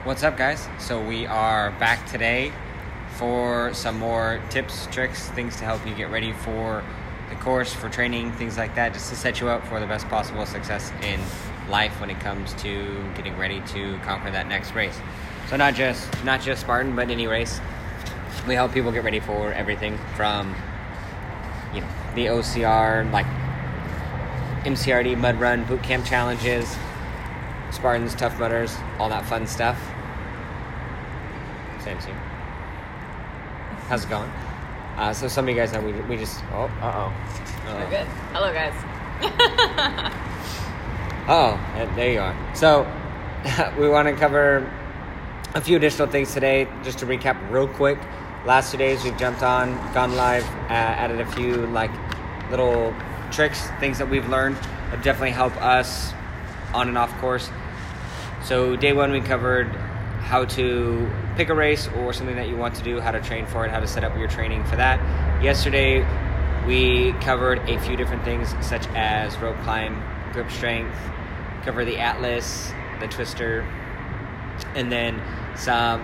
What's up, guys? So we are back today for some more tips, tricks, things to help you get ready for the course, for training, things like that, just to set you up for the best possible success in life when it comes to getting ready to conquer that next race. So not just Spartan, but any race. We help people get ready for everything from, the OCR, like MCRD, mud run, boot camp challenges, Spartans, Tough Mudders, all that fun stuff. Sam's here. How's it going? So some of you guys know we just... Oh, We're good. Hello, guys. There you are. So we want to cover a few additional things today. Just to recap real quick. Last 2 days we've jumped on, gone live, added a few little tricks, things that we've learned that definitely help us on and off course. So day one we covered how to pick a race or something that you want to do, how to train for it, how to set up your training for that. Yesterday we covered a few different things such as rope climb, grip strength, cover the Atlas, the twister, and then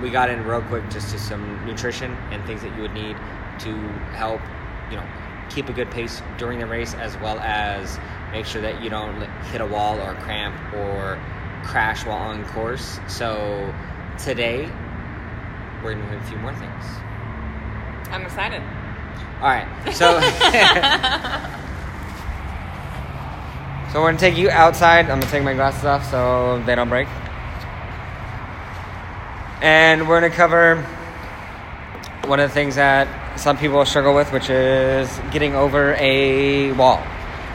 we got in real quick just to some nutrition and things that you would need to help keep a good pace during the race, as well as make sure that you don't hit a wall or cramp or crash while on course. So today we're going to do a few more things. I'm excited. All right. So so we're going to take you outside. I'm going to take my glasses off so they don't break. And we're going to cover one of the things that some people struggle with, which is getting over a wall.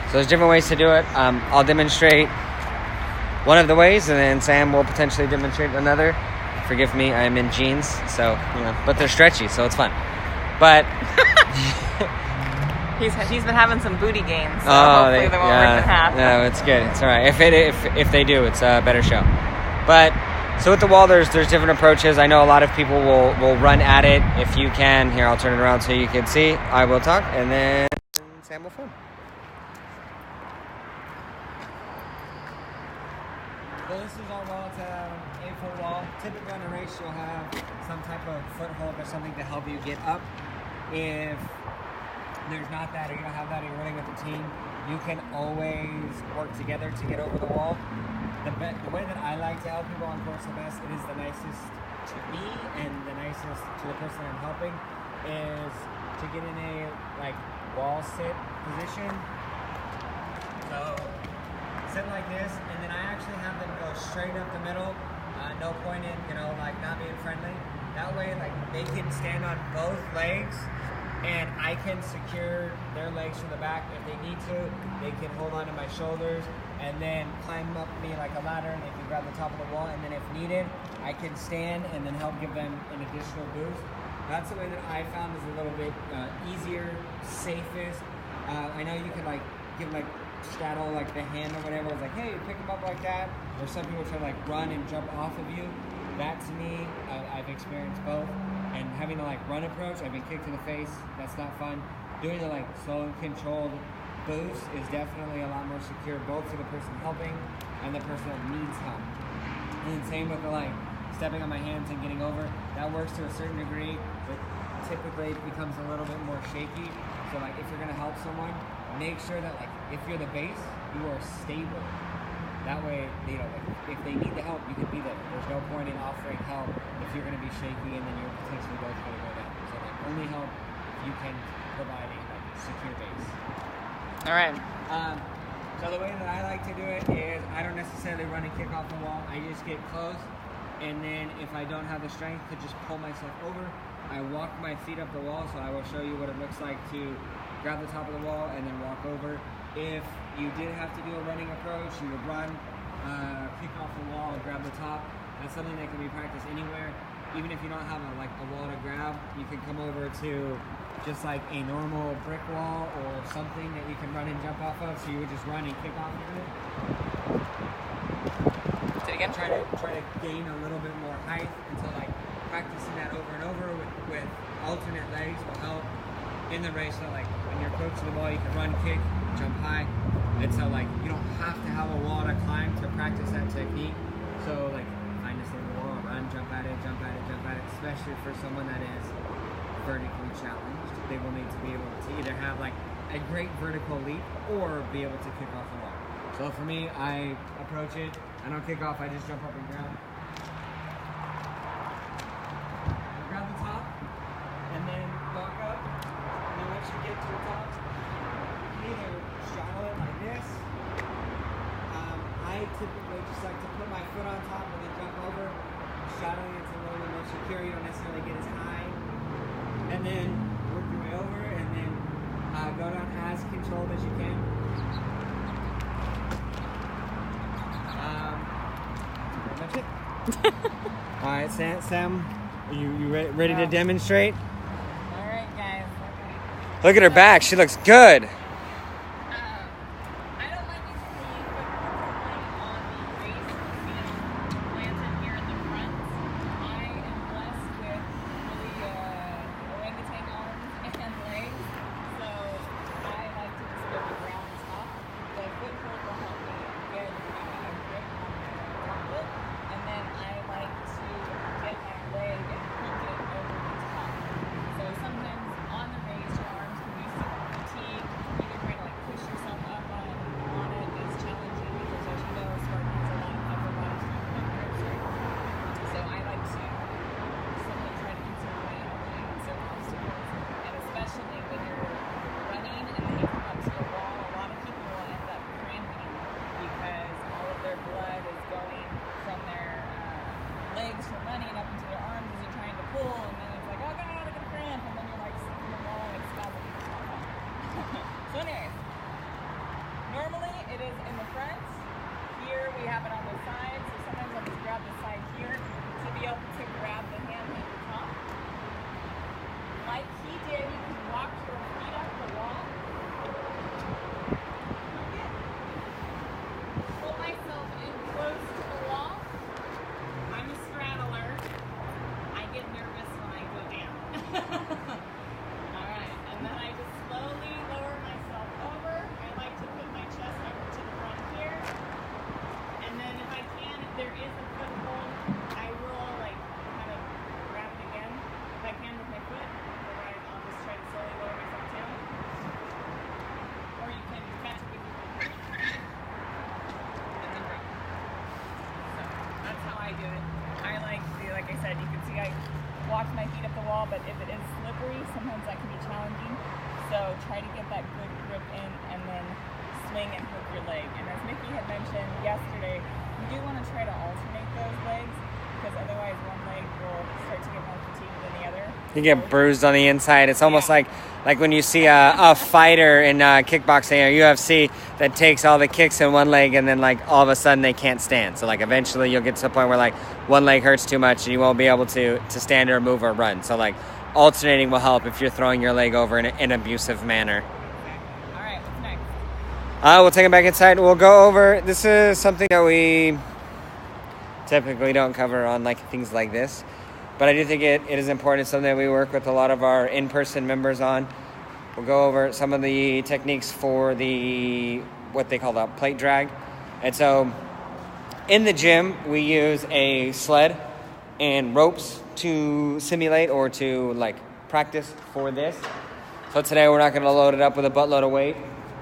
So there's different ways to do it. I'll demonstrate one of the ways, and then Sam will potentially demonstrate another. Forgive me, I'm in jeans, so but they're stretchy, so it's fun. But he's been having some booty gains, so hopefully they won't rip in half. No, it's good. It's all right. If they do, it's a better show. But so with the wall, there's different approaches. I know a lot of people will run at it. If you can, here, I'll turn it around so you can see. I will talk, and then Sam will film. So this is our wall. It's an 8-foot wall. Typically on a race, you'll have some type of foothold or something to help you get up. If there's not that, or you don't have that, or you're running with a team, you can always work together to get over the wall. The way that I like to help people on course the best, it is the nicest to me and the nicest to the person I'm helping, is to get in a wall sit position. So sit like this, and then I actually have them go straight up the middle. No point in not being friendly. That way they can stand on both legs, and I can secure their legs from the back. If they need to, they can hold on to my shoulders and then climb up me like a ladder, and they can grab the top of the wall, and then if needed, I can stand and then help give them an additional boost. That's the way that I found is a little bit easier, safest. I know you can give straddle the hand or whatever. It's hey, pick them up like that. Or some people try to run and jump off of you. That to me, I've experienced both. And having the run approach, I've been kicked in the face. That's not fun. Doing the slow and controlled boost is definitely a lot more secure, both for the person helping and the person that needs help. And then same with the stepping on my hands and getting over. That works to a certain degree, but typically it becomes a little bit more shaky. So if you're gonna help someone, make sure that if you're the base, you are stable. That way, if they need the help, you can be there. There's no point in offering help if you're going to be shaky and then you're potentially both going to go down. So only help if you can provide a secure base. All right. So the way that I like to do it is I don't necessarily run and kick off the wall. I just get close, and then if I don't have the strength to just pull myself over, I walk my feet up the wall. So I will show you what it looks like to grab the top of the wall and then walk over. If you did have to do a running approach, you would run, kick off the wall, and grab the top. That's something that can be practiced anywhere. Even if you don't have a wall to grab, you can come over to just a normal brick wall or something that you can run and jump off of. So you would just run and kick off of it. Do it again. Try to gain a little bit more height until practicing that over and over with alternate legs will help in the race. So when you're approaching the wall, you can run, kick, jump high. And so you don't have to have a wall to climb to practice that technique. So find a stable wall, run, jump especially for someone that is vertically challenged. They will need to be able to either have like a great vertical leap or be able to kick off the wall. So for me, I approach it. I don't kick off. I just jump up and grab. Grab the top, and then walk up. And then once you get to the top, you can either straddle it like this. I typically just like to put my foot on top and then jump over. Straddling it's a little bit more secure. You don't necessarily get as high. And then work your way over, and then go down as controlled as you can. Pretty much it. All right, Sam, are you ready to demonstrate? All right, guys. Look at her back. She looks good. My feet up the wall, but if it is slippery, sometimes that can be challenging. So try to get that good grip in and then swing and hook your leg. And as Mickey had mentioned yesterday, you do want to try to alternate those legs because otherwise one leg will start to get more fatigued than the other. You get bruised on the inside. It's almost like when you see a fighter in kickboxing or UFC that takes all the kicks in one leg and then like all of a sudden they can't stand. So like eventually you'll get to the point where like one leg hurts too much and you won't be able to stand or move or run. So like alternating will help if you're throwing your leg over in an abusive manner. All right, what's next? We'll take it back inside. We'll go over, this is something that we typically don't cover on like things like this. But I do think it is important. It's something that we work with a lot of our in-person members on. We'll go over some of the techniques for what they call the plate drag. And so in the gym, we use a sled and ropes to simulate or to like practice for this. So today we're not going to load it up with a buttload of weight.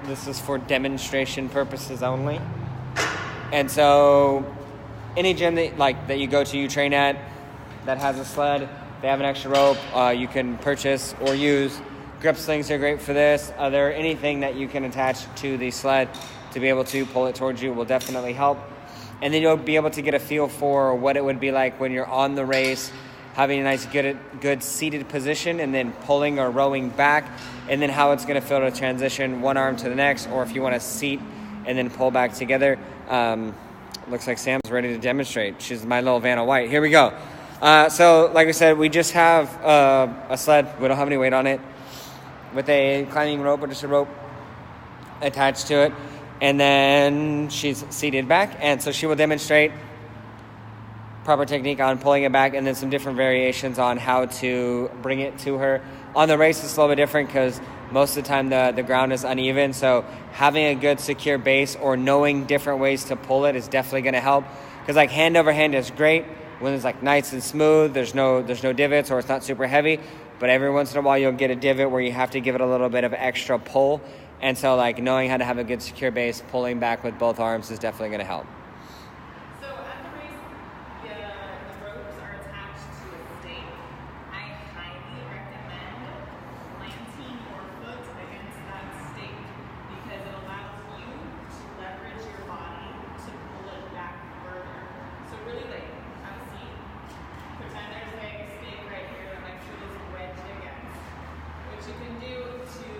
This is for demonstration purposes only. And so any gym that you go to, you train at, that has a sled, they have an extra rope, you can purchase or use. Grip slings are great for this. Anything that you can attach to the sled to be able to pull it towards you will definitely help. And then you'll be able to get a feel for what it would be like when you're on the race, having a nice good seated position and then pulling or rowing back, and then how it's going to feel to transition one arm to the next, or if you want to seat and then pull back together. Looks like Sam's ready to demonstrate. She's my little Vanna White. Here we go. So like I said, we just have a sled. We don't have any weight on it, with a climbing rope or just a rope attached to it. And then she's seated back. And so she will demonstrate proper technique on pulling it back and then some different variations on how to bring it to her. On the race, it's a little bit different because most of the time the ground is uneven. So having a good secure base or knowing different ways to pull it is definitely going to help. Because like hand over hand is great. when it's like nice and smooth, there's no divots, or it's not super heavy. But every once in a while, you'll get a divot where you have to give it a little bit of extra pull. And so, like, knowing how to have a good secure base, pulling back with both arms is definitely going to help. So at the race, the ropes are attached to a stake. I highly recommend planting your foot against that stake because it allows you to leverage your body to pull it back further. So really, like, have a seat. Pretend there's a stake right here that my foot is wedged against. What you can do to,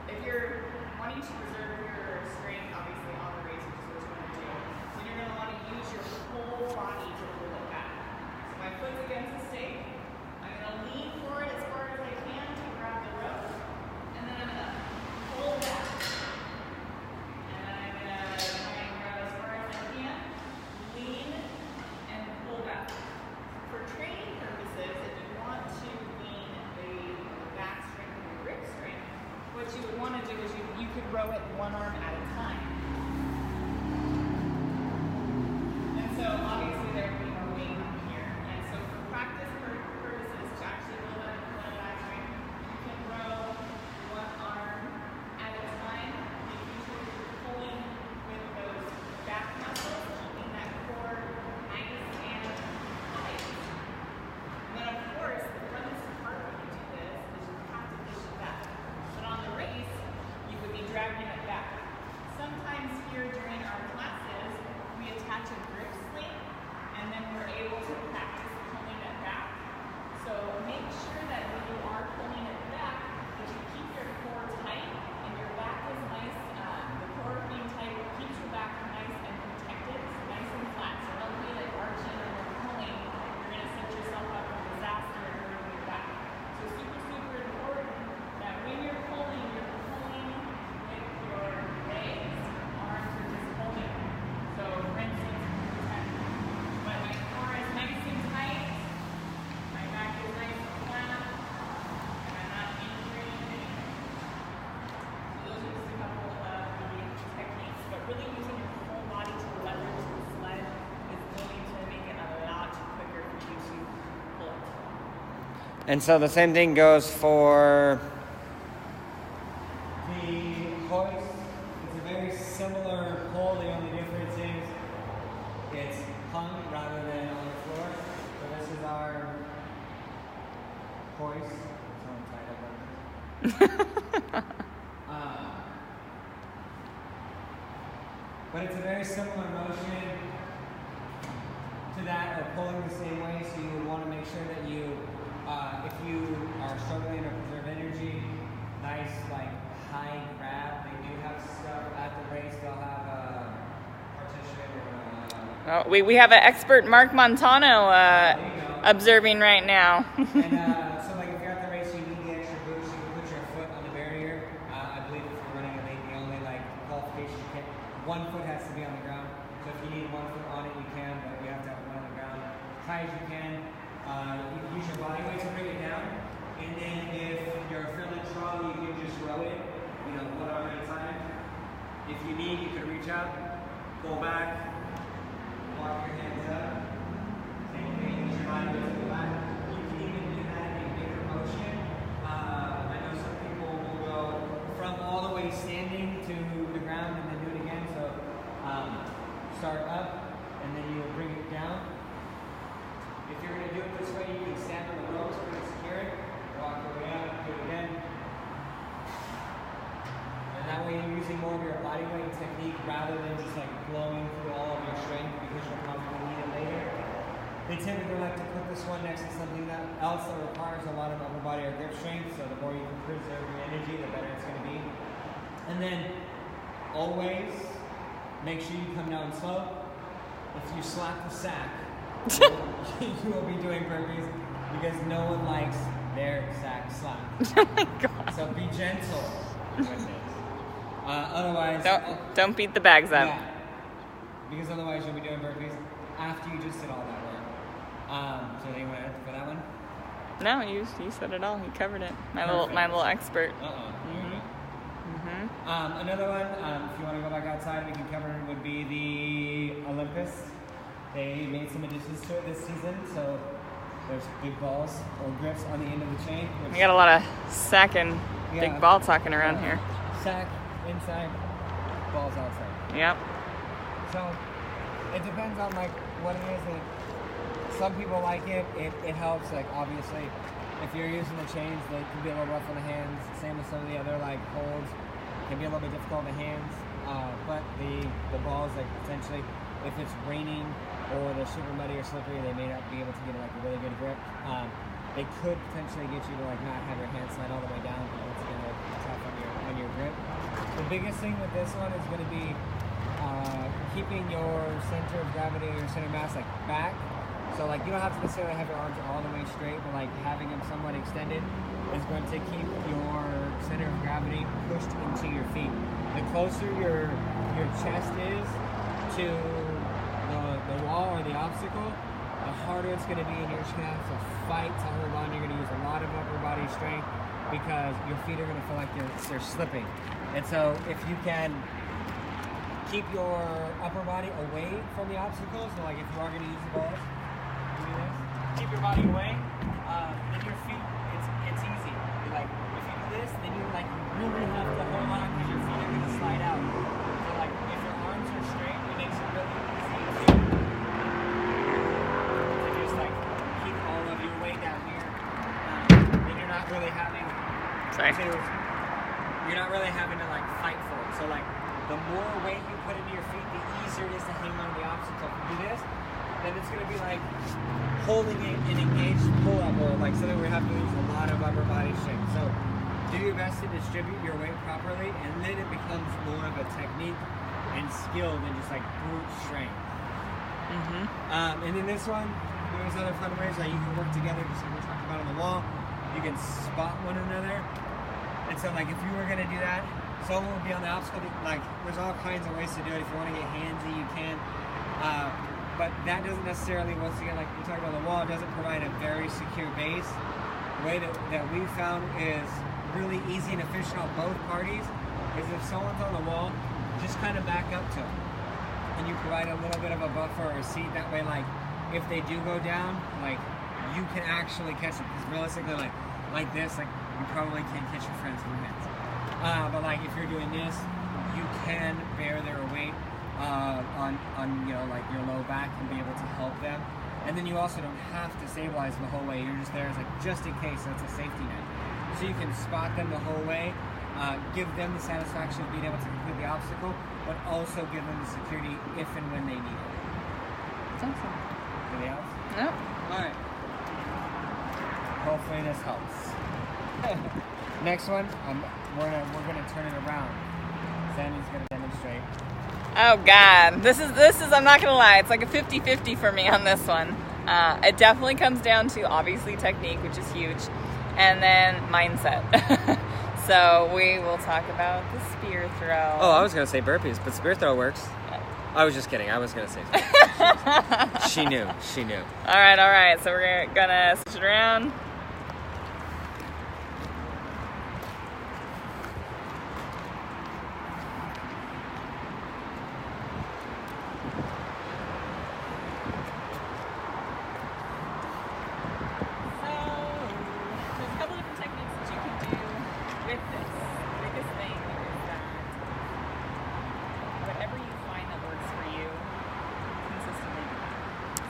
if you're wanting to preserve your strength, obviously, on the race, which is what you want to do, then you're going to want to use your whole body to pull it back. So my foot's against the stake. I'm going to lean forward as far as I can to grab the rope, and then I'm going to pull back. And then I'm going to try and grab as far as I can, lean, and pull back. For training purposes, if you want to gain a back strength and grip strength, what you would want to do is you could row it one arm at a time. And so obviously there would be more weight on here. And so for practice purposes, to actually build up a back strength, you can row one arm at a time. Making sure you're pulling with those back muscles, keeping that core nice and tight. And then of course, the funnest part when you do this is you have to push it back. But on the race, you would be dragging it back. Sometimes here during our classes, we attach a grip sling, and then we're able to practice pulling it back. So make sure that when you are pulling it back, that you keep your core tight, and your back is nice. The core being tight keeps your back nice and protected, so nice and flat. So don't be like arching or pulling. You're going to set yourself up for disaster and hurting your back. So super, super important that when you're pulling with your legs, arms are just holding. So for instance, pretend when my core is nice and tight, my back is nice and flat, and I'm not injuring anything. So those are just a couple of the techniques, but really using your whole body to leverage the sled is going to make it a lot quicker for you to pull it. And so the same thing goes for The hoist, it's a very similar pull. The only difference is it's hung rather than on the floor. So this is our hoist. It's on tight up. But it's a very similar motion to that, or pulling the same way. So you would want to make sure that you, if you are struggling to preserve energy, nice like high grab. They do have stuff at the race. They'll have a partition or We have an expert, Mark Montano, observing right now. and so like if you're at the race, you need the extra boost. You can put your foot on the barrier. I believe if you're running a late, the only like qualification you can, one foot has to be on the ground. So if you need one foot on it, you can, but you have to have one on the ground as high as you can. You can use your body weight to bring it down, and then if you're feeling strong, you can just row it. One arm at a time. If you need, you can reach out, pull back, walk your hands up. Same thing, use your body weight to go back. You can even do that in a bigger motion. I know some people will go from all the way standing to the ground and then do it again. So start up and then you will bring it down. If you're going to do it this way, you can stand on the ropes to secure it. Walk your way up, do it again. And that way you're using more of your body weight technique rather than just like blowing through all of your strength because you'll probably need it later. They typically like to put this one next to something else that requires a lot of upper body or grip strength, so the more you can preserve your energy, the better it's going to be. And then always make sure you come down slow. If you slap the sack, you will be doing burpees because no one likes their sack slapped. Oh my god. So be gentle with it. Otherwise, don't beat the bags up. Yeah, because otherwise you'll be doing burpees after you just did all that work. So you want to for that one? No, you said it all. You covered it. My little expert. Another one, if you want to go back outside, we can cover would be the Olympus. They made some additions to it this season, so there's big balls or grips on the end of the chain. We got a lot of sack and big ball talking around here. Sack inside, balls outside. Yep. So it depends on like what it is. And some people like it. It helps. Like obviously, if you're using the chains, they can be a little rough on the hands. Same with some of the other like holds, can be a little bit difficult on the hands. But the balls, like potentially, if it's raining or they're super muddy or slippery, they may not be able to get like a really good grip. They could potentially get you to like not have your hand slide all the way down, but once again, they're tough on your grip. The biggest thing with this one is going to be keeping your center of gravity or your center of mass like back. So like you don't have to necessarily have your arms all the way straight, but like having them somewhat extended is going to keep your center of gravity pushed into your feet. The closer your chest is to the wall or the obstacle, the harder it's going to be in your chest to fight to hold on. You're going to use a lot of upper body strength because your feet are going to feel like they're slipping. And so if you can keep your upper body away from the obstacles, so like if you are going to use the balls, do this, keep your body away, then your feet, it's easy. You're like, if you do this, then you like really have to hold on because your feet are going to slide out. So like if your arms are straight, it makes it really easy to just like keep all of your weight down here. Then you're not really having you're not really having to like fight for it. So like the more weight you put into your feet, the easier it is to hang on to the obstacle. If you do this, then it's going to be like holding it in engaged pull-up or like something where you have to use a lot of upper body strength. So do your best to distribute your weight properly, and then it becomes more of a technique and skill than just like brute strength. And then this one, there's other fun ways that you can work together, just like we talked about on the wall. You can spot one another. And so like if you were going to do that, someone would be on the obstacle. Like there's all kinds of ways to do it. If you want to get handsy, you can. But that doesn't necessarily, once again, like we talked about the wall, it doesn't provide a very secure base. The way that we found is really easy and efficient on both parties is if someone's on the wall, just kind of back up to them. And you provide a little bit of a buffer or a seat. That way, like, if they do go down, like, you can actually catch them. Because realistically, like this, like, you probably can't catch your friends in your hands. But, like, if you're doing this, you can bear their weight on you know, like, your low back and be able to help them. And then you also don't have to stabilize the whole way. You're just there as, like, just in case. So it's a safety net. So you can spot them the whole way, give them the satisfaction of being able to complete the obstacle, but also give them the security if and when they need it. That's awesome. Anything else? No. All right. Hopefully this helps. Next one, we're gonna turn it around. Sammy's gonna demonstrate. Oh God, this is I'm not gonna lie, it's like a 50-50 for me on this one. It definitely comes down to obviously technique, which is huge, and then mindset. So we will talk about the spear throw. Oh, I was gonna say burpees, but spear throw works. I was just kidding. I was gonna say. She knew. All right. So we're gonna switch it around.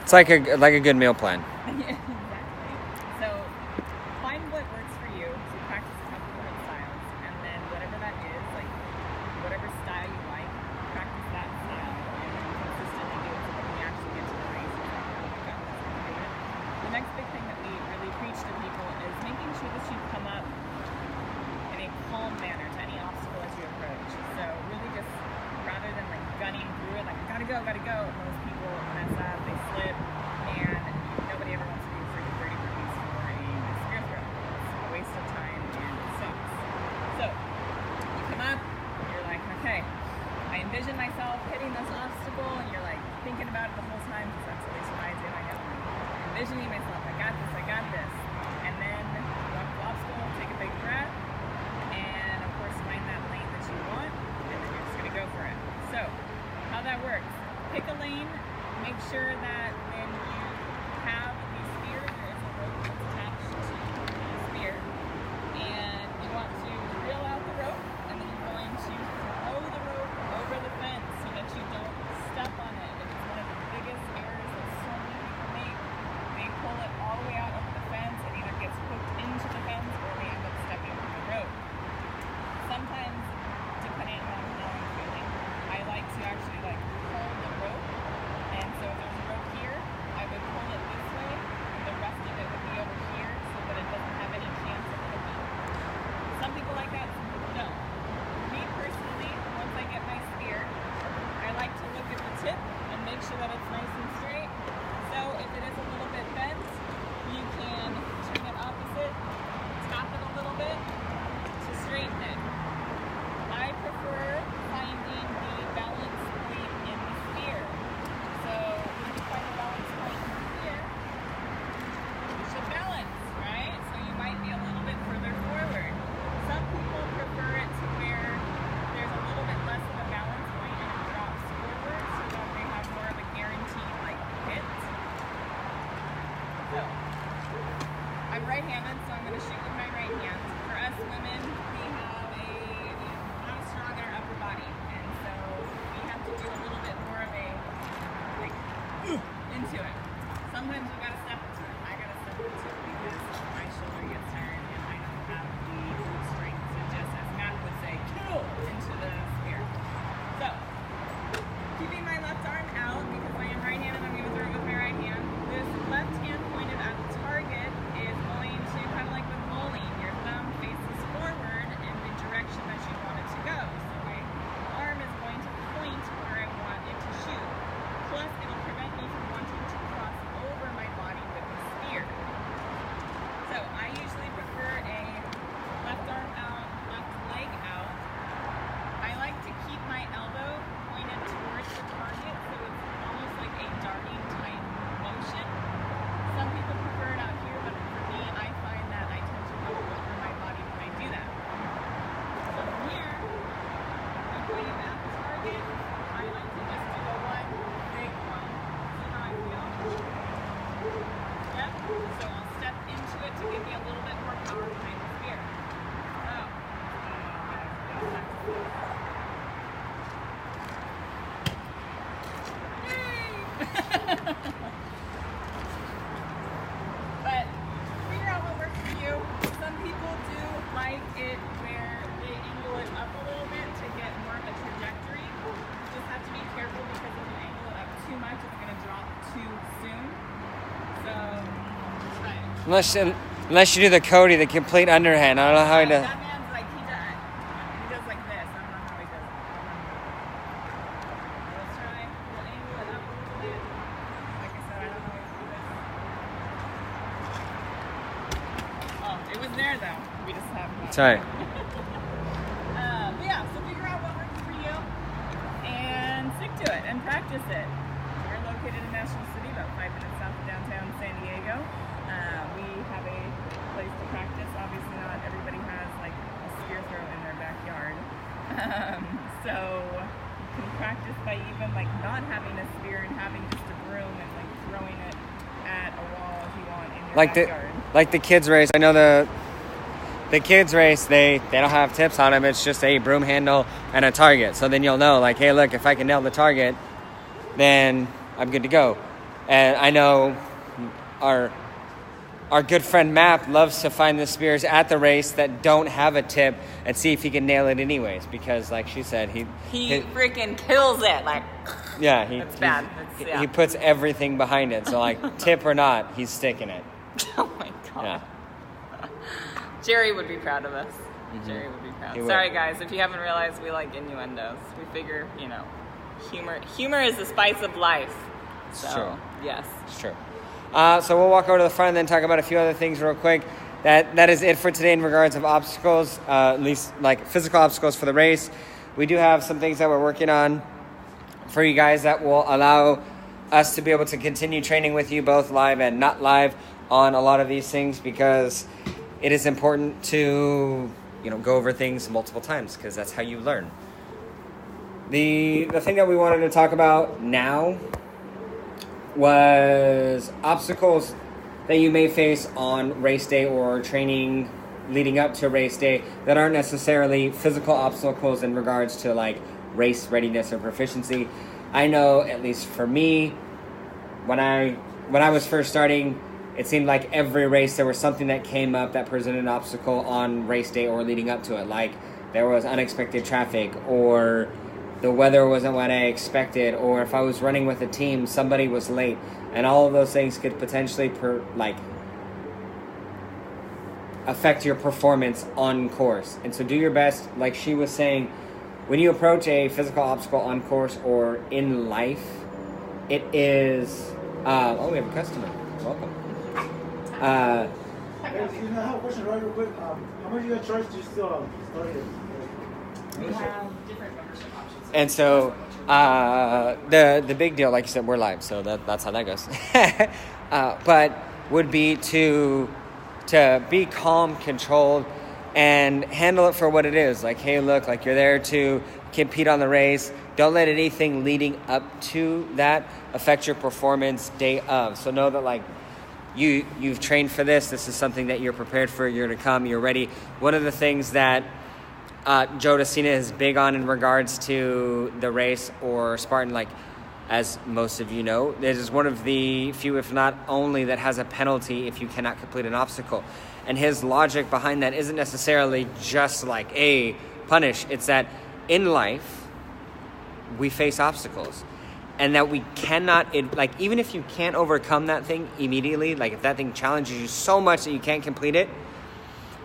It's like a good meal plan. Exactly. So find what works for you. So practice a couple different styles, and then whatever that is, like whatever style you like, practice that style, and then consistently do it so that when you actually get to the race, you've got this to do it. The next big thing that we really preach to people is making sure that you come up in a calm manner to any obstacle as you approach. So really just rather than like gunning through it, like gotta go, most people mess up, they slip, and nobody ever wants to do freaking 30 burpees for a spear throw. It's a waste of time and it sucks. So you come up, you're like, okay, I envision myself hitting this obstacle, and you're like thinking about it the whole time, because that's at least what I do. I know, envisioning myself, I got this, and then walk the obstacle, take a big breath, and of course find that lane that you want, and then you're just gonna go for it. So how that works, pick a lane, make sure that So, I'm right-handed, so I'm going to shoot with my right hand. For us women, we have not as strong in our upper body, and so we have to do a little bit more of a, like, into it. Sometimes we got to step into it. I got to step into it because my shoulder gets tired, and I don't have the strength to just, as Matt would say, kill into the spear. So, keeping my left arm out, because I am right-handed, I'm going to throw it with my right hand. This left hand pointed at the target is going to, kind of like with bowling, your thumb faces forward in the direction that you want it to go. So my arm is going to point where I want it to shoot. Plus, it'll prevent me from wanting to cross over my body with the spear. So I usually prefer a left arm out, left leg out. I like to keep my elbow pointed towards the target, so it's almost like a darting type motion. Some people prefer it out here, but for me, I find that I tend to go over my body when I do that. So from here, I'm pointing at the target. I like to just do a one big one. See how I feel? Yep. So I'll step into it to give me a little bit more power behind the spear. Oh. But figure out what works for you. Some people do like it where they angle it up a little bit to get more of a trajectory. You just have to be careful because if you angle it up too much, it's going to drop too soon. So, try it. Unless you do the Cody, the complete underhand. I don't know how he does. That man's like, he does like this. I don't know how he does it. Let's try. We'll angle it up a little bit. Like I said, I don't know how to do this. Oh, it was there though. We just haven't. Sorry. But yeah, so figure out what works for you and stick to it and practice it. We're located in National City, about 5 minutes south of downtown San Diego. We have a place to practice. Obviously, not everybody has like a spear throw in their backyard. So you can practice by even like not having a spear and having just a broom and like throwing it at a wall if you want in your backyard. Like the kids race. I know the kids race, they don't have tips on them. It's just a broom handle and a target. So then you'll know, like, hey, look, if I can nail the target, then I'm good to go. And I know our good friend Matt loves to find the spears at the race that don't have a tip and see if he can nail it anyways. Because, like she said, he freaking kills it. Like, yeah, it's bad. He puts everything behind it. So, like, tip or not, he's sticking it. Oh my god. Yeah. Jerry would be proud of us. Mm-hmm. Jerry would be proud. Sorry guys, if you haven't realized, we like innuendos. We figure, humor is the spice of life. So, it's true. Yes. It's true. So we'll walk over to the front and then talk about a few other things real quick. That is it for today in regards of obstacles, at least like physical obstacles for the race. We do have some things that we're working on for you guys that will allow us to be able to continue training with you both live and not live on a lot of these things, because it is important to go over things multiple times, because that's how you learn. The thing that we wanted to talk about now was obstacles that you may face on race day or training leading up to race day that aren't necessarily physical obstacles in regards to like race readiness or proficiency. I know, at least for me, when I was first starting, it seemed like every race there was something that came up that presented an obstacle on race day or leading up to it. Like there was unexpected traffic, or the weather wasn't what I expected, or if I was running with a team, somebody was late. And all of those things could potentially affect your performance on course. And so do your best, like she was saying, when you approach a physical obstacle on course or in life, it is... we have a customer. Welcome. Excuse me, I have a question right real quick. How much do you guys charge to start it? We have different membership options. And so the big deal, like you said, we're live, so that's how that goes. But would be to be calm, controlled, and handle it for what it is. Like, hey, look, like you're there to compete on the race. Don't let anything leading up to that affect your performance day of. So know that, like, you've trained for this. This is something that you're prepared for. You're going to come. You're ready. One of the things that Joe DeCina is big on in regards to the race or Spartan, like, as most of you know, this is one of the few, if not only, that has a penalty if you cannot complete an obstacle. And his logic behind that isn't necessarily just like a punish. It's that in life, we face obstacles. And that we cannot, even if you can't overcome that thing immediately, like if that thing challenges you so much that you can't complete it,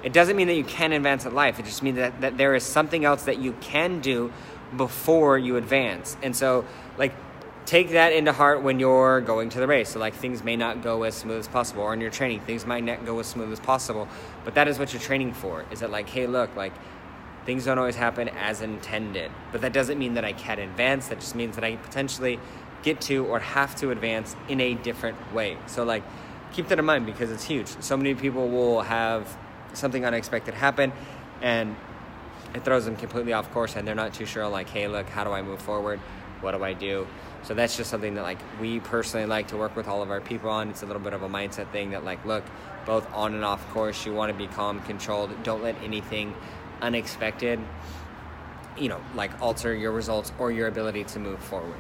it doesn't mean that you can't advance in life. It just means that there is something else that you can do before you advance. And so, like, take that into heart when you're going to the race. So, like, things may not go as smooth as possible, or in your training, things might not go as smooth as possible. But that is what you're training for. Is that like, hey, look, like, things don't always happen as intended. But that doesn't mean that I can't advance. That just means that I potentially get to or have to advance in a different way. So, like, keep that in mind because it's huge. So many people will have something unexpected happen, and it throws them completely off course, and they're not too sure, like, hey, look, how do I move forward? What do I do? So that's just something that, like, we personally like to work with all of our people on. It's a little bit of a mindset thing that, like, look, both on and off course, you want to be calm, controlled. Don't let anything unexpected, like, alter your results or your ability to move forward.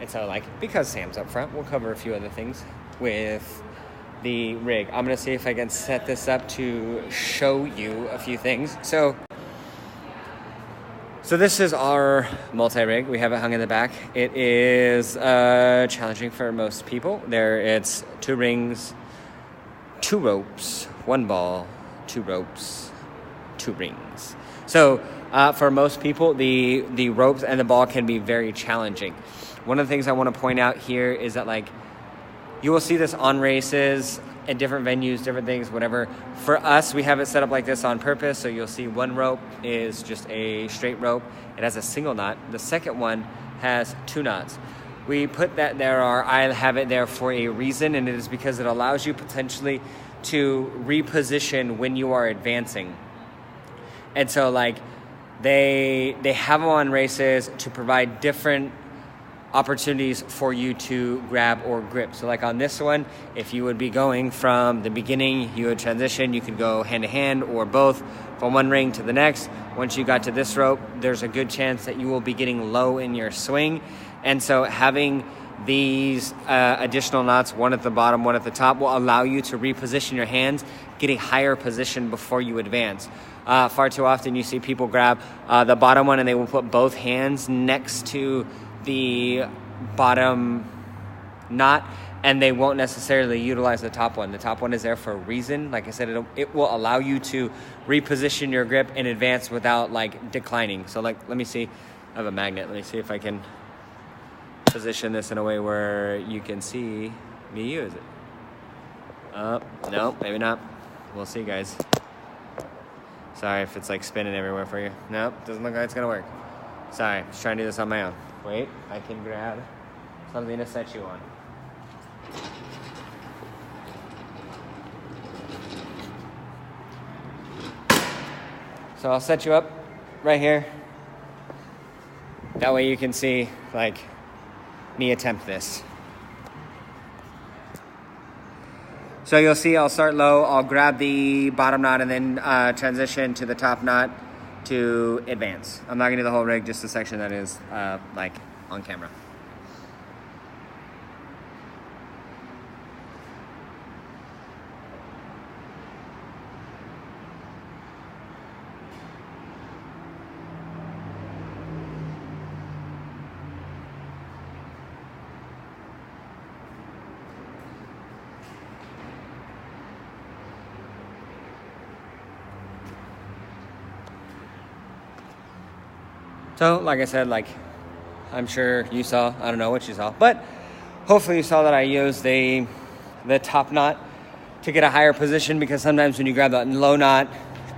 And so, like, because Sam's up front, we'll cover a few other things with the rig. I'm going to see if I can set this up to show you a few things. So this is our multi-rig. We have it hung in the back. It is challenging for most people. It's 2 rings, 2 ropes, 1 ball, 2 ropes, 2 rings. So for most people, the ropes and the ball can be very challenging. One of the things I want to point out here is that, like, you will see this on races at different venues, different things, whatever. For us, we have it set up like this on purpose. So you'll see one rope is just a straight rope. It has a single knot. The second one has 2 knots. We put that there, or I have it there for a reason, and it is because it allows you potentially to reposition when you are advancing. And so, like, they have them on races to provide different opportunities for you to grab or grip. So, like, on this one, if you would be going from the beginning, you would transition, you could go hand to hand or both from one ring to the next. Once you got to this rope, there's a good chance that you will be getting low in your swing. And so having these additional knots, one at the bottom, one at the top, will allow you to reposition your hands, get a higher position before you advance. Far too often you see people grab the bottom one and they will put both hands next to the bottom knot, and they won't necessarily utilize the top one. The top one is there for a reason. Like I said, it will allow you to reposition your grip and advance without, like, declining. So, like, let me see. I have a magnet. Let me see if I can position this in a way where you can see me use it. No, maybe not. We'll see, guys. Sorry if it's, like, spinning everywhere for you. Nope, doesn't look like it's gonna work. Sorry, just trying to do this on my own. Wait, I can grab something to set you on. So I'll set you up right here. That way you can see, like, me attempt this. So you'll see I'll start low, I'll grab the bottom knot and then transition to the top knot to advance. I'm not gonna do the whole rig, just the section that is like on camera. So, like I said, like, I'm sure you saw, I don't know what you saw, but hopefully you saw that I used the top knot to get a higher position, because sometimes when you grab that low knot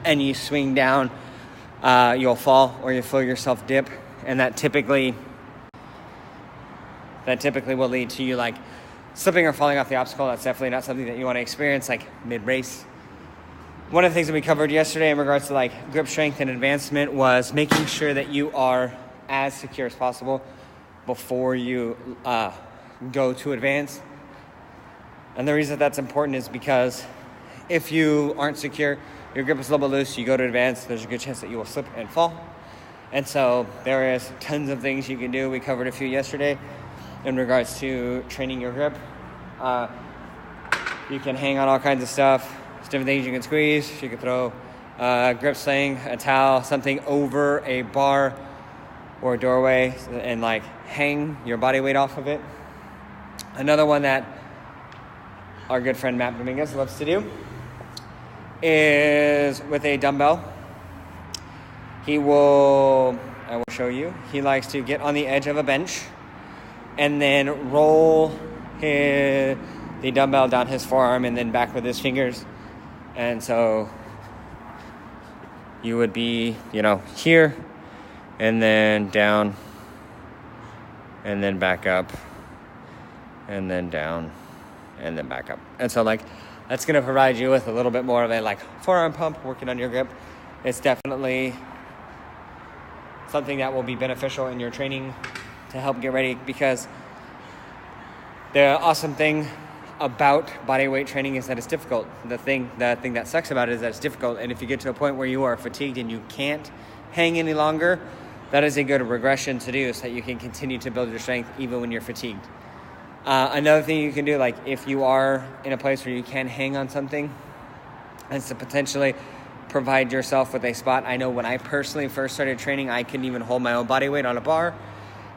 and you swing down, you'll fall or you feel yourself dip, and that typically will lead to you, like, slipping or falling off the obstacle. That's definitely not something that you want to experience, like, mid-race. One of the things that we covered yesterday in regards to, like, grip strength and advancement was making sure that you are as secure as possible before you go to advance. And the reason that's important is because if you aren't secure, your grip is a little bit loose, you go to advance, there's a good chance that you will slip and fall. And so there is tons of things you can do. We covered a few yesterday in regards to training your grip. You can hang on all kinds of stuff. There's different things you can squeeze. You can throw a grip sling, a towel, something over a bar or a doorway and like hang your body weight off of it. Another one that our good friend Matt Dominguez loves to do is with a dumbbell. I will show you. He likes to get on the edge of a bench and then roll the dumbbell down his forearm and then back with his fingers. And so you would be, here and then down and then back up and then down and then back up. And so that's going to provide you with a little bit more of a forearm pump, working on your grip. It's definitely something that will be beneficial in your training to help get ready, because the awesome thing about bodyweight training is that it's difficult. The thing that sucks about it is that it's difficult, and if you get to a point where you are fatigued and you can't hang any longer, that is a good regression to do so that you can continue to build your strength even when you're fatigued. Another thing you can do, if you are in a place where you can hang on something, is to potentially provide yourself with a spot. I know when I personally first started training, I couldn't even hold my own body weight on a bar.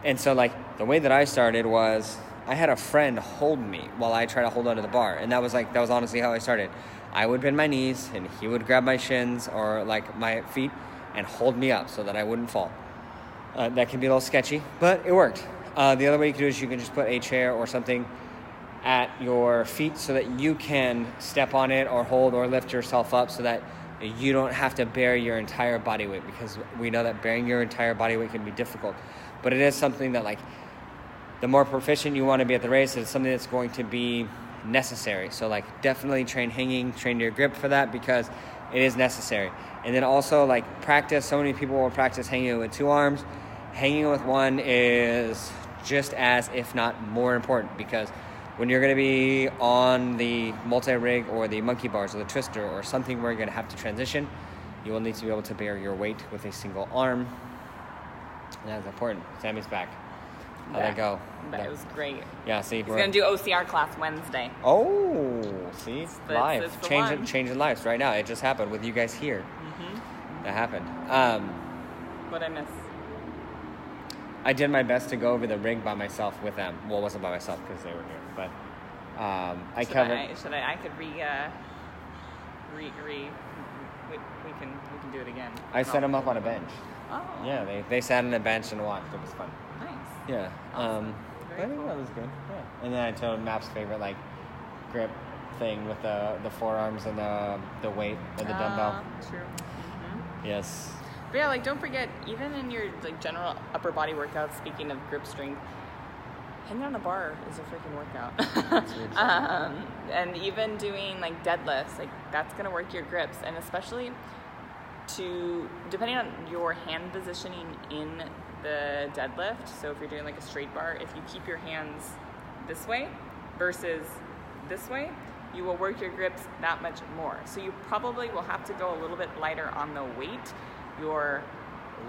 And so the way that I started was I had a friend hold me while I tried to hold onto the bar. And that was honestly how I started. I would bend my knees and he would grab my shins or my feet and hold me up so that I wouldn't fall. That can be a little sketchy, but it worked. The other way you can do is you can just put a chair or something at your feet so that you can step on it or hold or lift yourself up so that you don't have to bear your entire body weight, because we know that bearing your entire body weight can be difficult. But it is something that the more proficient you want to be at the race, it's something that's going to be necessary. So definitely train hanging, train your grip for that, because it is necessary. And then also practice. So many people will practice hanging with two arms. Hanging with one is just as, if not more important, because when you're going to be on the multi-rig or the monkey bars or the twister or something where you're going to have to transition, you will need to be able to bear your weight with a single arm. And that's important. Sammy's back. How'd that go? That was great. Yeah, see. He's going to do OCR class Wednesday. Oh, see? Live. It's Changing lives right now. It just happened with you guys here. Mm-hmm. That happened. What'd I miss? I did my best to go over the rig by myself with them. Well, it wasn't by myself because they were here, but I covered. I could we can do it again. I set them up on a bench. Oh. Yeah, they sat on a bench and watched. It was fun. Nice. Yeah. Awesome. I think that was good. Yeah. And then I told Map's favorite grip thing with the forearms and the weight of the dumbbell. True. Mm-hmm. Yes. But yeah, don't forget, even in your general upper body workouts, speaking of grip strength, hanging on a bar is a freaking workout. And even doing deadlifts, that's gonna work your grips, and especially depending on your hand positioning in the deadlift. So if you're doing a straight bar, if you keep your hands this way versus this way, you will work your grips that much more. So you probably will have to go a little bit lighter on the weight. Your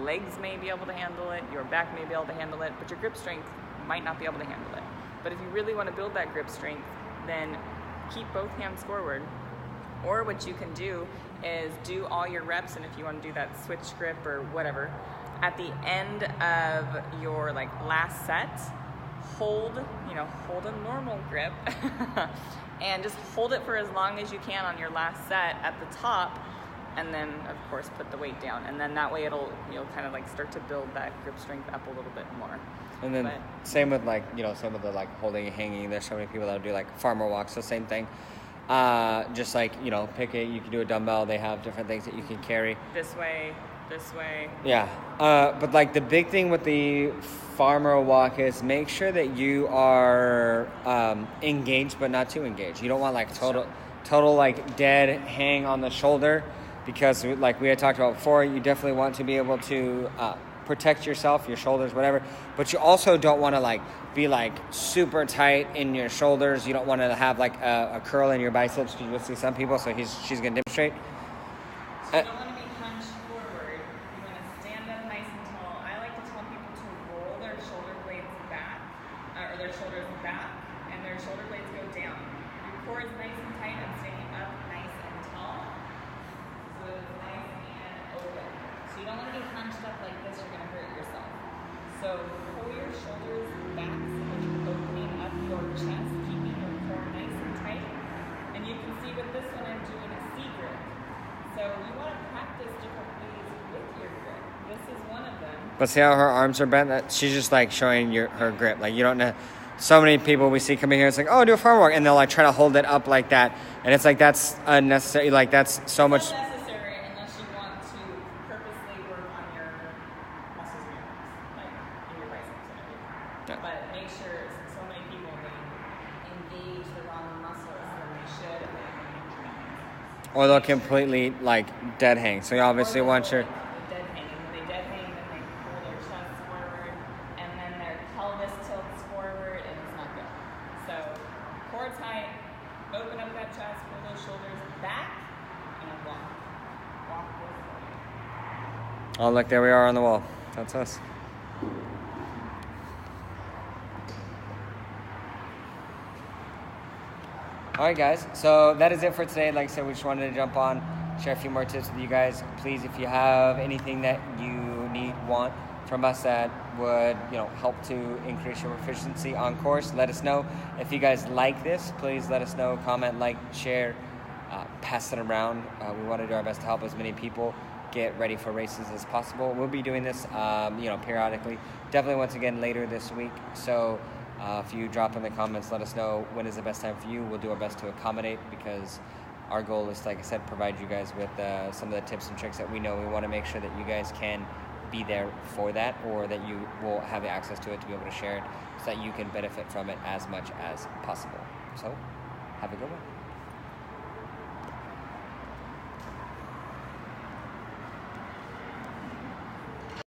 legs may be able to handle it, your back may be able to handle it, but your grip strength might not be able to handle it. But if you really want to build that grip strength, then keep both hands forward. Or what you can do is do all your reps, and if you want to do that switch grip or whatever, at the end of your last set, hold a normal grip and just hold it for as long as you can on your last set at the top. And then, of course, put the weight down, and then that way you'll kind of start to build that grip strength up a little bit more. And then same with same with the holding and hanging. There's so many people that do farmer walks. So same thing. Just pick it. You can do a dumbbell. They have different things that you can carry. This way. Yeah. But the big thing with the farmer walk is make sure that you are engaged, but not too engaged. You don't want total dead hang on the shoulder. Because we had talked about before, you definitely want to be able to protect yourself, your shoulders, whatever. But you also don't want to like be like super tight in your shoulders. You don't want to have like a curl in your biceps. You will see some people. So she's gonna demonstrate. So you don't want to be hunched forward. You want to stand up nice and tall. I like to tell people to roll their shoulder blades back, or their shoulders back, and their shoulder blades go down. Your core is nice and tight and staying up nice and tall. So it's nice and open. So you don't want to be hunched up like this. You're going to hurt yourself. So pull your shoulders back so that you're opening up your chest, keeping your core nice and tight. And you can see with this one I'm doing a C grip. So you want to practice different ways with your grip. This is one of them. But see how her arms are bent? That she's just like showing her grip. Like you don't know. So many people we see coming here, it's like, oh, do a farm walk, and they'll like try to hold it up like that, and it's like that's unnecessary. Like that's so much. It's not necessary unless you want to purposely work on your muscles in your arms, like in your biceps and everything. Yeah. But make sure so many people they engage the wrong muscles than they should, and they Or they'll completely like dead hang. So you obviously want your. dead hanging. When they dead hang, then they pull their chest forward, and then their pelvis tilts forward, and it's not good. So core tight, open up that chest, pull those shoulders back, and walk. Walk this way. Oh, look, there we are on the wall. That's us. All right, guys. So that is it for today. Like I said, we just wanted to jump on, share a few more tips with you guys. Please, if you have anything that you want from us that would, help to increase your proficiency on course, let us know. If you guys like this, please let us know. Comment, like, share, pass it around. We want to do our best to help as many people get ready for races as possible. We'll be doing this, periodically. Definitely once again later this week. So. If you drop in the comments, let us know when is the best time for you. We'll do our best to accommodate because our goal is, like I said, provide you guys with some of the tips and tricks that we know. We want to make sure that you guys can be there for that, or that you will have access to it to be able to share it so that you can benefit from it as much as possible. So, have a good one.